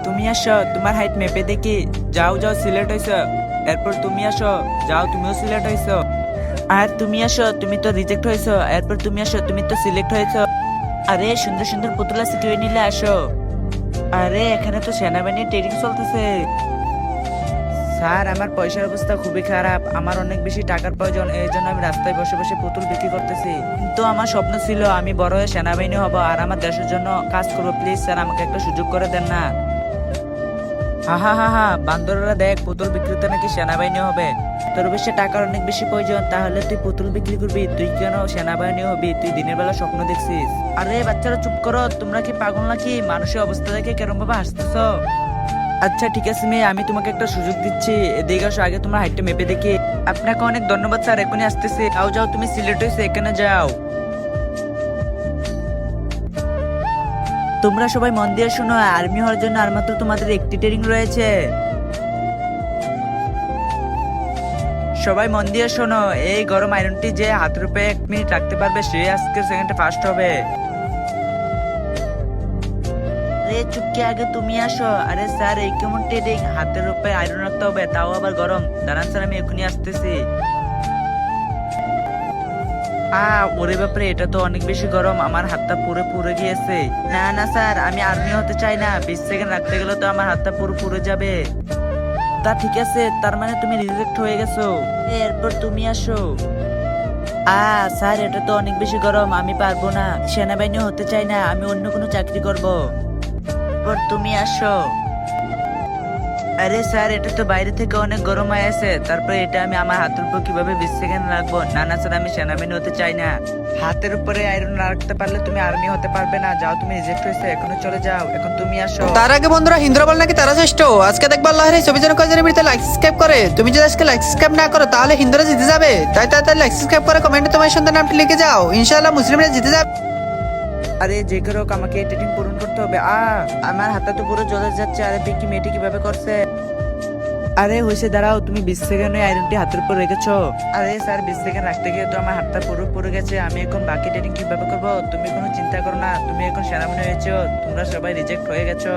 তুমি আসো, তোমার হাইট মেপে দেখি। যাও যাও, সিলেক্ট হয়েছ। এরপর তুমি আসো, যাও, তুমিও সিলেক্ট হয়েছ। আর তুমি আসো, তুমি তো রিজেক্ট হয়েছো। এরপর তুমি আসো, তুমি তো সিলেক্ট হয়েছো। আরে সুন্দর সুন্দর পুতুল আছে, কেউ নিলে আসো। আরে এখানে তো সেনাবাহিনী ট্রেনিং চলতেছে। স্যার, আমার পয়সার অবস্থা খুবই খারাপ, আমার অনেক বেশি টাকার প্রয়োজন, এই জন্য আমি রাস্তায় বসে বসে পুতুল বিক্রি করতেছি। কিন্তু আমার স্বপ্ন ছিল আমি বড় হয়ে সেনাবাহিনী হব আর আমার দেশের জন্য কাজ করবো। প্লিজ স্যার, আমাকে একটা সুযোগ করে দেন না। হা হা হা হা, বান্দররা দেখ, পুতুল বিক্রিতে নাকি সেনাবাহিনী হবে। তোর বেশি টাকার অনেক বেশি প্রয়োজন, তাহলে তুই পুতুল বিক্রি করবি? তুই কেন সেনাবাহিনী হবি? তুই দিনের বেলা স্বপ্ন দেখছিস? আরে বাচ্চারা চুপ করো, তোমরা কি পাগল নাকি? মানুষের অবস্থা দেখে কেরম ভাবে হাসতেছো? আচ্ছা ঠিক আছে মেয়ে, আমি তোমাকে একটা সুযোগ দিচ্ছি, এদিকে আসো, আগে তোমার হাইটটা মেপে দেখি। আপনাকে অনেক ধন্যবাদ স্যার, এখনই আসতেছি। যাও যাও, তুমি সিলেক্ট হয়েছে, এখানে যাও। তোমরা সবাই মন দিয়ে শোনো, আর্মি হওয়ার জন্য আর মাত্র তোমাদের একটি ট্রেনিং রয়েছে। সবাই মন দিয়ে শোনো, এই গরম আয়রনটি যে হাতের উপরে 1 মিনিট রাখতে পারবে সে আজকে সেকেন্ডে ফার্স্ট হবে। আরে চুপকে, আগে তুমি আসো। আরে স্যার, এই কেমন ট্রেনিং? হাতের উপরে আয়রন রাখতে হবে, তাও আবার গরম? দাঁড়ান স্যার, আমি এখনই আসতেছি। ওরে বাপরে, এটা তো অনেক বেশি গরম, আমার হাতটা পুরো পুড়ে গিয়েছে। না না স্যার, আমি আর্মি হতে চাই না, 20 সেকেন্ড রাখতে গেলে তো আমার হাতটা পুরো পুড়ে যাবে। তা ঠিক আছে, তার মানে তুমি রিজেক্ট হয়ে গেছো। এরপর তুমি আসো। স্যার, এটা তো অনেক বেশি গরম, আমি পারবো না, সেনাবাহিনী হতে চাই না, আমি অন্য কোনো চাকরি করব। এরপর তুমি আসো। আরে স্যার, এটা তো বাইরে থেকে অনেক গরম হয়ে আছে, তারপরে এটা আমি আমার হাতের উপর কিভাবে 20 সেকেন্ড রাখবো? না না স্যার, আমি সেনাবাহিনী হতে চাই না। হাতের উপরে আয়রন না রাখতে পারলে তুমি আর্মি হতে পারবে না। যাও, তুমি রিজেক্ট হয়েছে, এখনো চলে যাও। এখন তুমি আসো। তার আগে বন্ধুরা, হিন্দুরা বল নাকি তারা শ্রেষ্ঠ। আজকে দেখবা আল্লাহর এই ছবি যেন কয়েকজনের ভিতরে লাইক সাবস্ক্রাইব করে। তুমি যদি আজকে লাইক সাবস্ক্রাইব না করো তাহলে হিন্দুরা জিতে যাবে। তাই তাড়াতাড়ি লাইক সাবস্ক্রাইব করে কমেন্টে তোমার সন্তান নামটি লিখে যাও, ইনশাআল্লাহ মুসলিমরা জিতে যাবে। আরে যে কেউ হোক, আমাকে এই ট্রেনিং পূরণ করতে হবে। আমার হাতটা তো পুরো জ্বলে যাচ্ছে। আরে পিঙ্কি মেয়েটি কিভাবে করছে? আরে হয়েছে, দাঁড়াও, তুমি 20 সেকেন্ড আয়রনটি হাতের উপর রেখেছো। আরে স্যার, 20 সেকেন্ড রাখতে গিয়ে তো আমার হাতটা পুরো পুড়ে গেছে, আমি এখন বাকি ট্রেনিং কিভাবে করবো? তুমি কোনো চিন্তা করো না, তুমি এখন সেনাবাহিনী হয়েছো, তোমরা সবাই রিজেক্ট হয়ে গেছো।